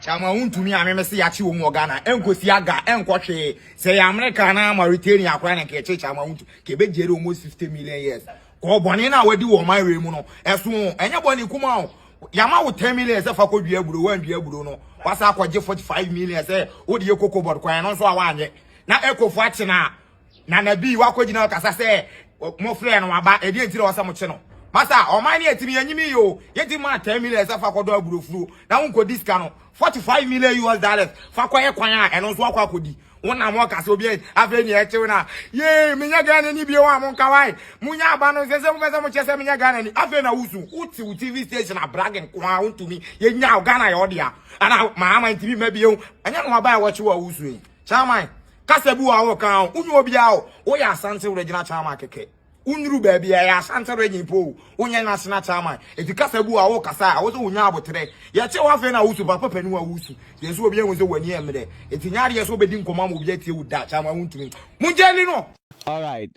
Chama Wontumi ameme se yachi wo mu Ghana enkosi aga enkwohwe se ya America na Mauritania akwa na ke chama Wontu ke be jere almost 50 million years ko bone na wadi wo man we mu no eso enye bone kuma o yama wo 10 million se fa ko dua aburo wan dua aburo no wasa akwaje 45 million se wo de EOCO board kwan no so awanye na ekofo achi na bi wakogina kasa se mo frɛ no aba edi ntire wasa mo che no masa omani etimi yanyimi yo yeti ma 10 million se fa kodo aburofuru na wonko diska no 45 million US dollars fa kwaye kwan a eno so akwa kodi wona mo kase obi afa ni eche na ye menya Ghana ni bio wa mo kawai munya aba no se mo chese menya Ghana ni afa na wusu uti TV station na bragging kwa Wontumi ye nya Ghana yo dia ana ma TV mabie anya no aba wa chi wa wusu yi chairman kasebu wa wo kan unyu obi a wo ya asante wo regina chairman keke unru baby ya asante regin po unya national chairman eti kasebu a wo kasa a wo so unya abotre ya che wa fe na wusu papa pani wa wusu yesu obi enwo so wani emre eti nyaade yeso obedi nkoma mo obi atie wuda chairman Wontumi munjeli no. All right.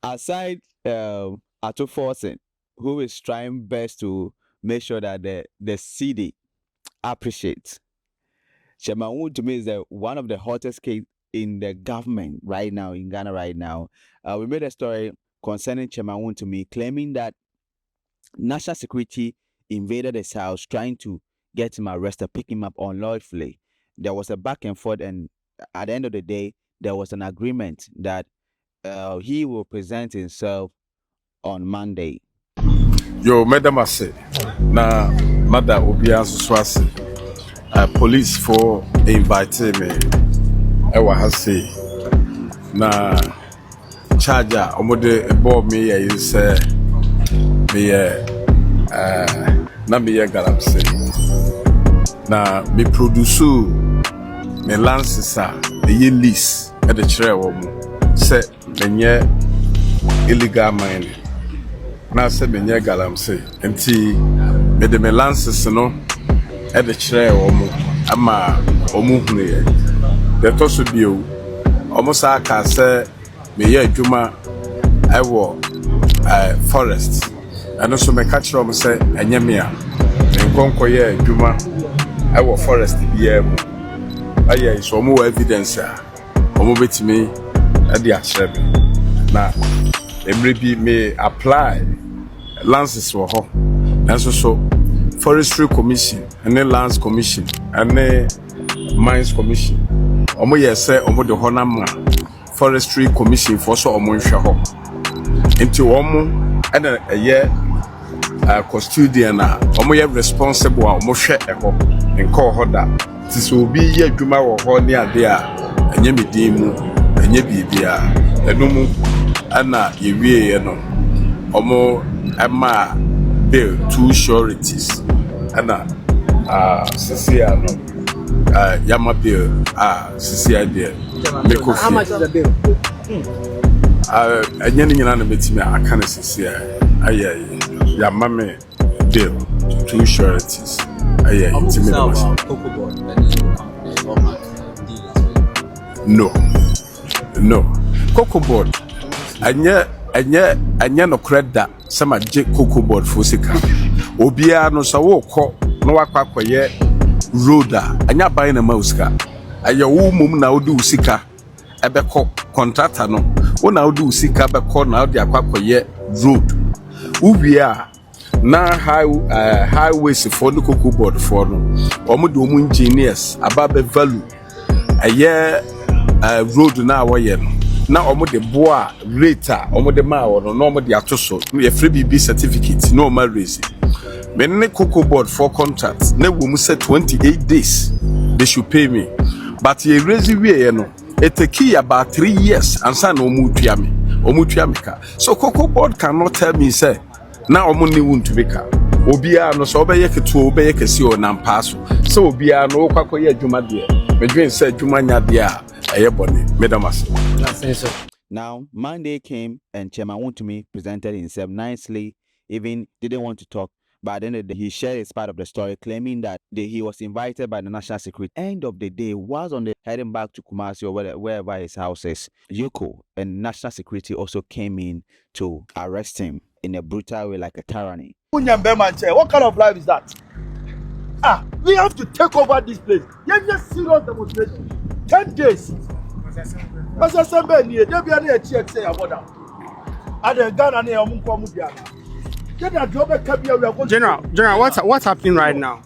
Aside Ato Forsen, who is trying best to make sure that the city appreciates, Chairman Wontumi is one of the hottest case in the government right now in Ghana right now. We made a story concerning Chairman Wontumi claiming that national security invaded his house trying to get him arrested, pick him up unlawfully. There was a back and forth, and at the end of the day, there was an agreement that he will present himself on Monday. Yo, Madam Ase, na Mada Obianso Swasi, police for inviting me. Ewa hasi na charger omode ebo me ya yuse me na me ya Galamsey na me produce me lances a ye lease e de kire wo mu se menye illegal mining na se menye Galamsey enti me de me lances no e de kire wo mu ama omu hunu ye the toso bio almost aka say me ye adwuma ewo forest and also me catch am say enye me a nkonko ye adwuma ewo forest bia mu aye so mo evidence a omo betimi e de akere be na emre bi me apply lances wo ho enso so forestry commission and lands commission and mines commission omo yese omo de honama forestry commission for so omo nhwe ho enti omo ena eye custodian na omo ye responsible omo hwe eho nko ho da ti so obi ye adwuma wo ho ne ade a enye medin mu enye bibia enum ana ye wie ye no omo ema bill two sureties ana Cecilia no Yama bill Cecilia how much is the bill? Anyani nyina na betimi aka na Cecilia aye Yama me bill two sureties aye intimi no cocoa board anya no credit sama je cocoa board for sika obia no so wo kɔ no wakwakoye road anya ban na mauska aye wo mum na odi usika ebekɔ contractor no wo na odi usika bekɔ na odi akwakoye road ubia na highways for the cocoa board for no omo de omo engineers ababa value aye road na awoye no na omo de boa rate omo de ma wo no omo de atoso ye free BB certificate no ma raise me ne cocoa board for contract na wo mu say 28 days they should pay me but ye raise we no it take about 3 years and say no omo tua me ka so cocoa board cannot tell me say na omo ni Wontumi ka obia no so obeye ketu obeye kesi o na mpaso so obia no kwakoye adwuma de me dwen say adwuma nya de a Now, Monday came and Chairman Wontumi presented himself nicely, even didn't want to talk, but at the end of the day, he shared his part of the story, claiming that he was invited by the National Security. End of the day, was on the heading back to Kumasi or wherever his house is. EOCO and National Security also came in to arrest him in a brutal way, like a tyranny. What kind of life is that? We have to take over this place. Yes, just serious demonstration. 10 days. As I said, there be a check say about that. And then Ghana near Munkomudia. General, what's happening right now?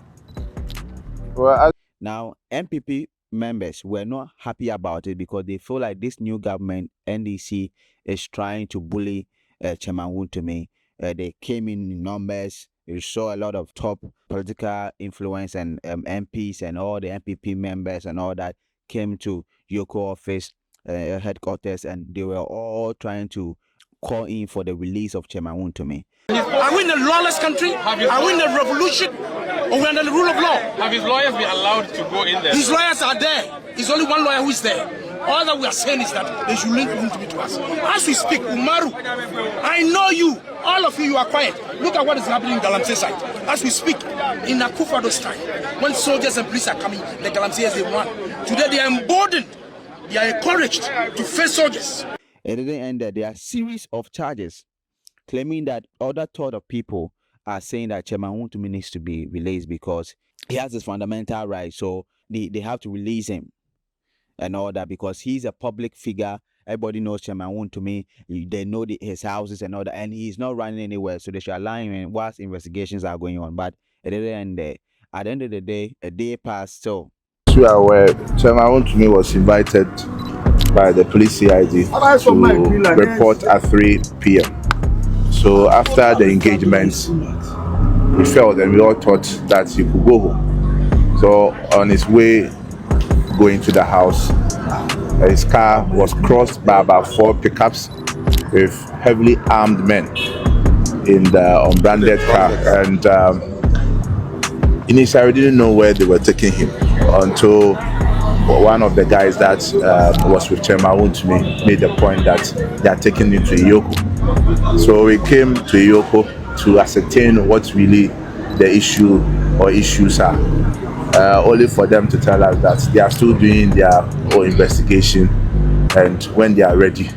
Well, Now, MPP members were not happy about it because they feel like this new government, NDC, is trying to bully Chairman Wontumi. They came in numbers. You saw a lot of top political influence and MPs and all the MPP members and all that came to EOCO office headquarters, and they were all trying to call in for the release of Chairman Wontumi. Are we in a lawless country? Are we in a revolution? Or we're under the rule of law? Have his lawyers been allowed to go in there? His lawyers are there. There's only one lawyer who is there. All that we are saying is that they should link Wontumi to us. As we speak, Umaru, I know you. All of you are quiet. Look at what is happening in Galamsey side. As we speak, in Akufado's time, when soldiers and police are coming, the Galamseyers, they run. Today they are emboldened. They are encouraged to face soldiers. It didn't end there. There are a series of charges claiming that other thought of people are saying that Chairman Wontumi needs to be released because he has his fundamental right. So they have to release him and all that because he's a public figure. Everybody knows Chairman Wontumi. They know his houses and all that, and he's not running anywhere. So they should allow him whilst investigations are going on. But it didn't end there. At the end of the day, a day passed. So we are aware, Chairman Wontumi was invited by the police CID to report at 3 p.m. So after the engagement, we felt and we all thought that he could go home. So on his way going to the house, his car was crossed by about 4 pickups with heavily armed men in the unbranded car. And initially we didn't know where they were taking him until one of the guys that was with Chairman Wontumi made the point that they are taking him to EOCO. So we came to EOCO to ascertain what really the issue or issues are, only for them to tell us that they are still doing their own investigation, and when they are ready,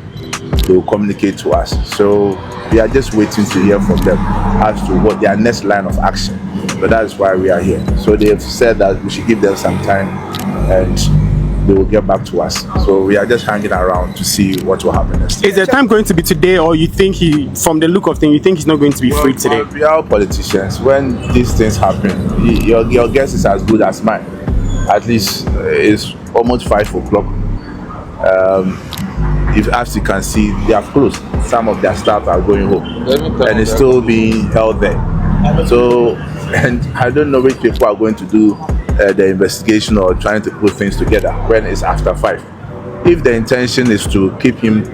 they will communicate to us. So we are just waiting to hear from them as to what their next line of action. So that is why we are here. So they've said that we should give them some time and they will get back to us. So we are just hanging around to see what will happen next. Is the time going to be today, or you think from the look of things, you think he's not going to be free today? We are politicians. When these things happen, your guess is as good as mine. At least it's almost 5 o'clock. If as you can see, they are closed. Some of their staff are going home, and it's still being held there. So, and I don't know which people are going to do the investigation or trying to put things together when it's after 5. If the intention is to keep him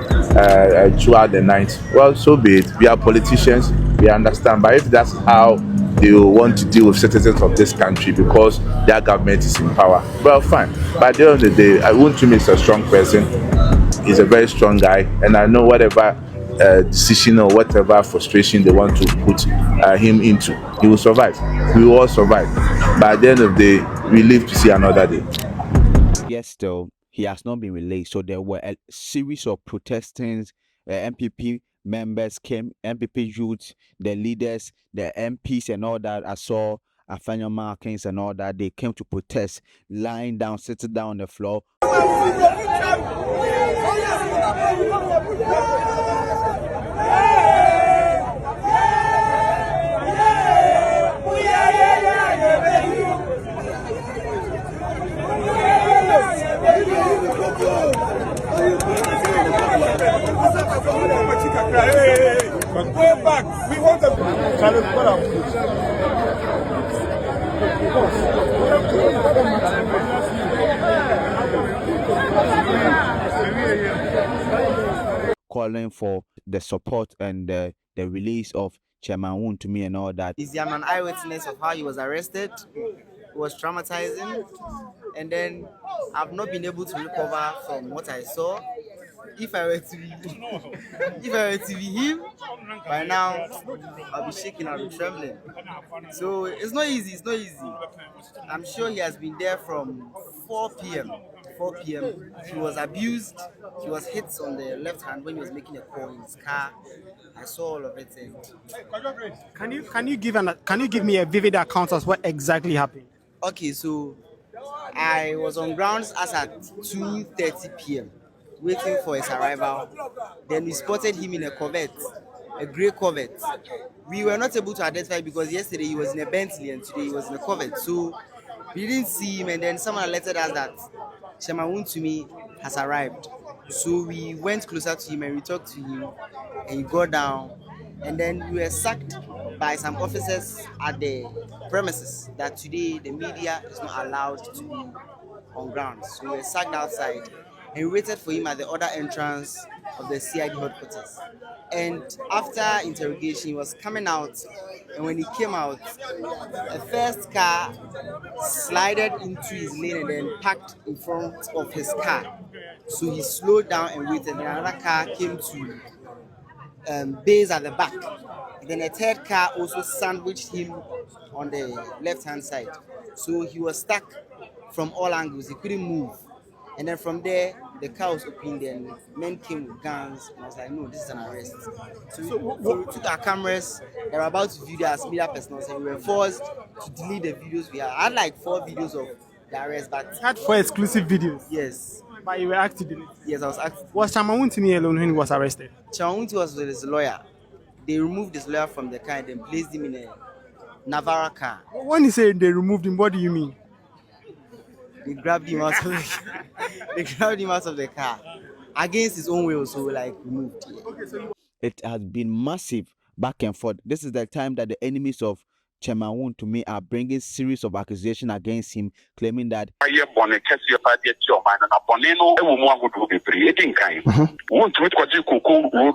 throughout the night, well, so be it. We are politicians, we understand. But if that's how they want to deal with citizens of this country because their government is in power, well, fine. But at the end of the day, Wontumi is a strong person. He's a very strong guy, and I know whatever decision or whatever frustration they want to put him into, he will survive. We will all survive. But at the end of the day, we live to see another day. yes, still he has not been released. So there were a series of protestings. MPP members came, MPP youth, the leaders, the MPs and all that. I saw Afanya Markins and all that. They came to protest, lying down, sitting down on the floor. Go back. We want them. Calling for the support and the release of Chairman Wontumi and all that. I'm an eyewitness of how he was arrested. It was traumatizing, and then I've not been able to recover from what I saw. If I were to be him, by now I'll be shaking, I'll be trembling. So it's not easy. I'm sure he has been there from 4 p.m. 4 p.m. He was abused. He was hit on the left hand when he was making a call in his car. I saw all of it. And Can you give me a vivid account of what exactly happened? okay, so I was on grounds as at 2:30 p.m. waiting for his arrival. Then we spotted him in a Corvette, a grey Corvette. We were not able to identify because yesterday he was in a Bentley and today he was in a Corvette. So we didn't see him, and then someone alerted us that Wontumi has arrived. So we went closer to him and we talked to him, and he got down. And then we were sacked by some officers at the premises that today the media is not allowed to be on ground. So we were sacked outside and we waited for him at the other entrance of the CID headquarters. And after interrogation, he was coming out, and when he came out, a first car slided into his lane and then parked in front of his car. So he slowed down and waited, and another car came to base at the back. And then a third car also sandwiched him on the left-hand side. So he was stuck from all angles. He couldn't move. And then from there, the car was opened, and men came with guns. And I was like, no, this is an arrest. So we took our cameras. They were about to video as media personnel, and we were forced to delete the videos we had. I had like 4 videos of the arrest, but You had 4 exclusive videos. yes. But you were asked to delete. Yes, I was asked. Was Wontumi alone when he was arrested? Wontumi was with his lawyer. They removed his lawyer from the car and then placed him in a Navara car. When you say they removed him, what do you mean? They grabbed him out of the car. They grabbed him out of the car against his own will, so like removed. Yeah. It has been massive back and forth. This is the time that the enemies of Chairman Wontumi are bringing series of accusations against him, claiming that road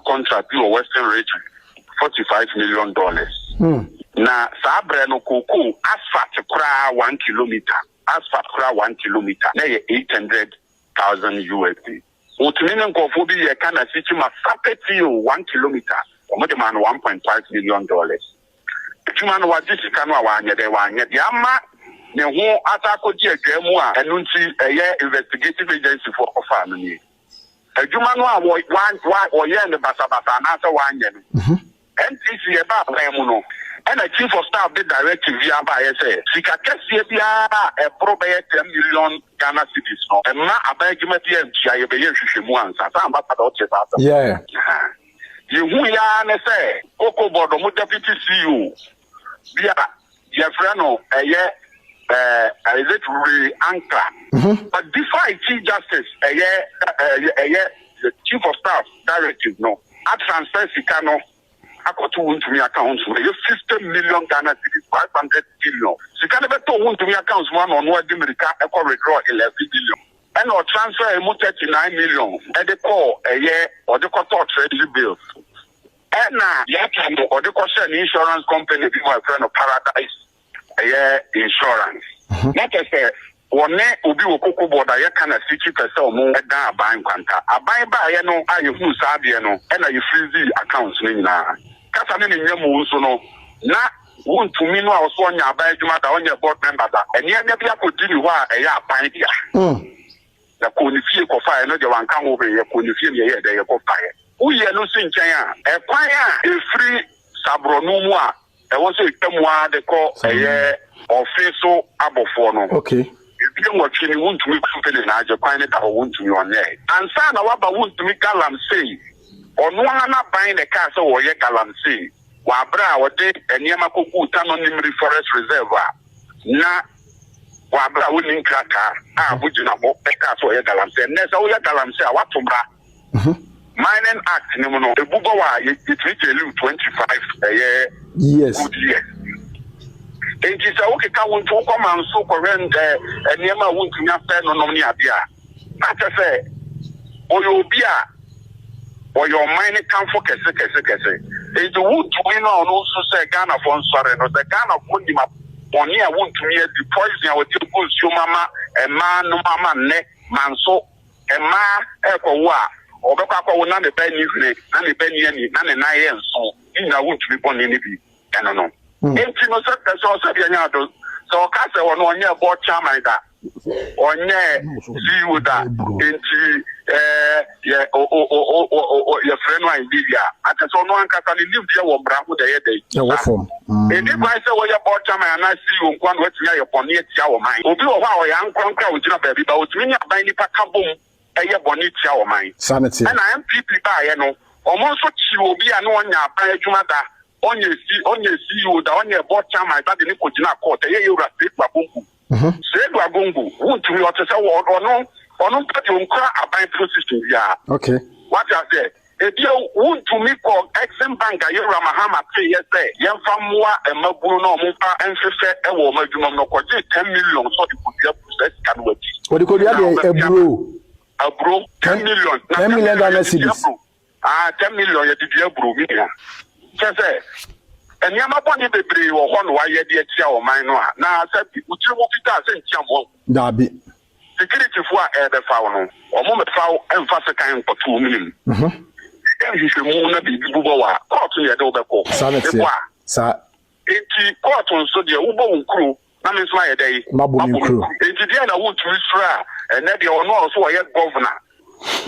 contract in Western region, $45 million. Na sabre no koko asphalt kra 1 kilometer. Asphalt kra 1 kilometer. Na 800,000 USD. Wontumi nkofo bi ye kana sichi ma sapeti 1 kilometer. Omo de man $1.5 million. Tuma no wajisi kanu awanye de ama ne ho atakoji adwamu a enu nti eye investigative agency for offer no ni. Adwuma no a wo ye ne basabasa na se wanye no. NTC eba amu no. And the chief of staff did directive via by say, Sika Kessia a probate 10 million Ghana cities. No, and not a bagimati and Chiabayan, Yeah. You who ya say, Coco Bodo, deputy CEO, via Jeffreno, a year, is it really anchor? But before Chief Justice, a year, the chief of staff directive, no, at transfer Sikano. According to Wontumi accounts, you 50 million Ghana cedis, 500 billion. So can never tell Wontumi accounts one on what America equal withdraw 11 billion. And or transfer a 39 million at the core a year or the quarter treasury bills. And now you can or the question insurance company be my friend of Paradise a year insurance. Not as a one ubi okoko board I can a 60% more than a buying quanta. A buy by no I you who sabiano and I freeze accounts now. Kasa ne nyemu so no na Wontumi no a so nya aban djuma da onye board member da eni anya bia kodiri ho a eya aban dia na ko ni fie ko fa no de wanka ho be ye ko ni fie ye de ye ko fa ye uye no so nchen a e kwan a e free sabro no mu a e wo so itamu a de ko eye office abofo no Okay. If you watch any Wontumi company na je kwan ne da Wontumi on there ansa na waba Wontumi Galamsey ono na buying the car so we Galamsey wa bra wo de eniema koku tano nimri forest reserve na wa bra woni nkraka a bujina bo the car so we Galamsey nesa wo Galamsey a watomra mining act ni mo no ebugo wa it reach 25 Yes. good years. It is a okay ka won to come and so current eniema Wontumi after no nomni abia na say oyobia or your money come for kese. It's the Wontumi no also say Ghana for sorry no the Ghana for him on here Wontumi the poison with the good mama a man no mama ne manso a ma ekwa or beka kwa na the penny na the penny ni na na yen so in na Wontumi born ni bi no. Enti no say so nya do so ka say one on here board chairman da onye CEO da enti your friend wa India ate so no ankasa ni live there wo bra ho de ye dey what form edi kwa se wo ye board chairman na CEO nkwa no atiya ye boni atia wo man obi wo ha wo ya nkronka wo gina baabi ba otumi nya ban nipa ka bom eye boni atia wo man sanity na MPP ba ye no omo nso chi obi a no onya ban adwuma da onye CEO da onye board chairman ba de ni ko gina court ye yura state babongu Sedu Agongo, Wontumi or to say or no party on cry about position. Yeah. Okay. What I say, if you want to make call Exim Bank, you Ramahama say yes, young famua and Mabuno Mupa and Fifth and woman, you know, 10 million so you could get process can work. What do you call a bro? 10 million. 10 million dollars. 10 million, you did your bro. Say, and Yamaponi Baby or one why you did your mind. Now, I said, would you move it as in Chambo? Dabi. Security for the foul, or moment foul and faster kind for 2 million. Then you should move be Buboa, caught to your door. Sanity, sir. 80 court on so the Ubo crew, that means my day. Mabu crew. It's the end I want to refer, and then you are not also a governor.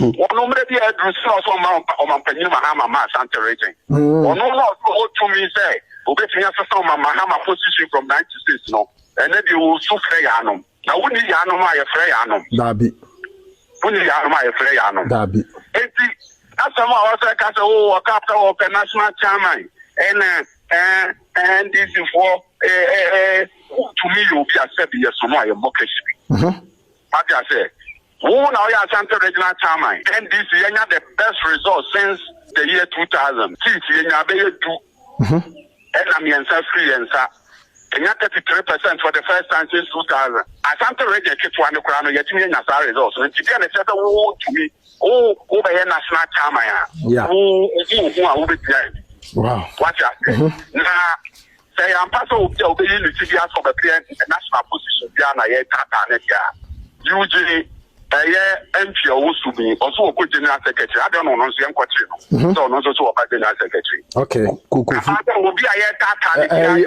One no maybe I do so amount of my penny Mahama mass anti rating. Or no more to me say, Obey us some Mahama position from 96 no, and then you will so free anum. Now, wouldn't you know my free anum? Dabi. Wouldn't you know my free anum? Dabi. That's some of us can say, oh, a captain of a national chairman, and this is for to me, you'll be accepted yes or no, your democracy. What I say, who now you are Santa Regional Chairman, and this is the best result since the year 2000. See, you are do, and I'm free and sir. And you 33% for the first time since 2000. I Santa Region keep one crown, yet me as our results. And today, they said, oh, to me, oh, over here, national chairman. Yeah. Who be behind. Wow. Watch out. Now, say, I'm part of the unity of the national position, Diana, Tata, usually. MP also be also a general secretary. I don't know, no, so no, so general secretary. Okay, Kuku. Will be a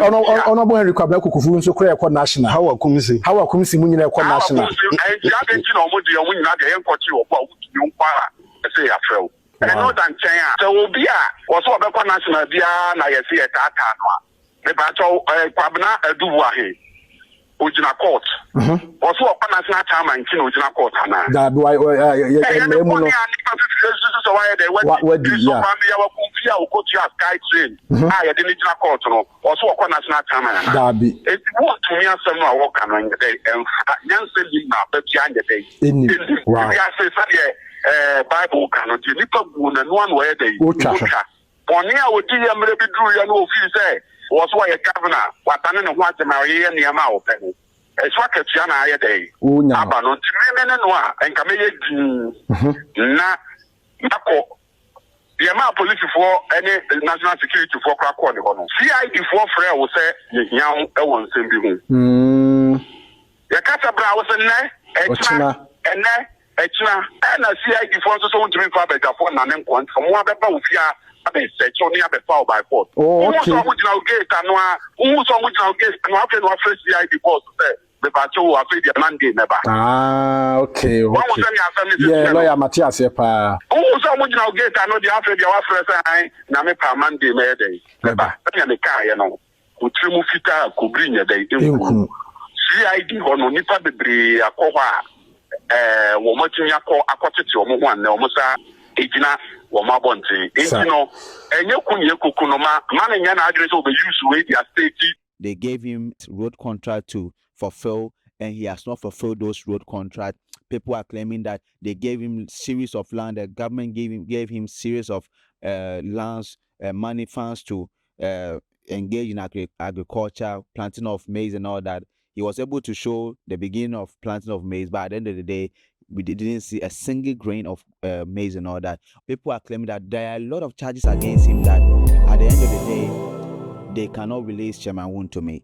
honorable Henry Kwabena Kukufu so clear national. How are Kumsi Munina national? Say a fro. And no than China. So will be a also a national Diana, I see a Tata. The battle Kwabena Duwahi. Ojina court. Also a national chairman in Ojina court. That why what do you sky train? I didn't court. Also a national chairman. Dabi. It was to me as someone walk on the day and Yancy Lima, but behind the day. Wow. Bible cannot you look and one way they would would do you maybe drew your no fee say. Was why a governor, what I don't know what the Maria and the amount. It's what a Tiana a day. Abano, and Camille na the amount of police for any national security for crack on the CID for Freya will say, young, I won't send you. The Catabra was a and a CID for so to be fabric for none from one of I said, so near the foul by four. Oh, okay. Who's on which now gate and who's on which now gate and after our first year before the battle of the Monday never. Ah, okay. Yeah, lawyer Matthias. Who's on which now gate and the after the first time, Namepa Monday, Mayday. Never. And the car, you know, who trim fita could bring a day. CID on Nipa Debris, a coa, Womotin Yako, a cottage or one, no Mosa, Ejina. They gave him road contract to fulfill, and he has not fulfilled those road contracts. People are claiming that they gave him series of land. The government gave him series of lands, money funds to engage in agriculture, planting of maize and all that. He was able to show the beginning of planting of maize, but at the end of the day, we didn't see a single grain of maize and all that. People are claiming that there are a lot of charges against him that at the end of the day, they cannot release Chairman Wontumi.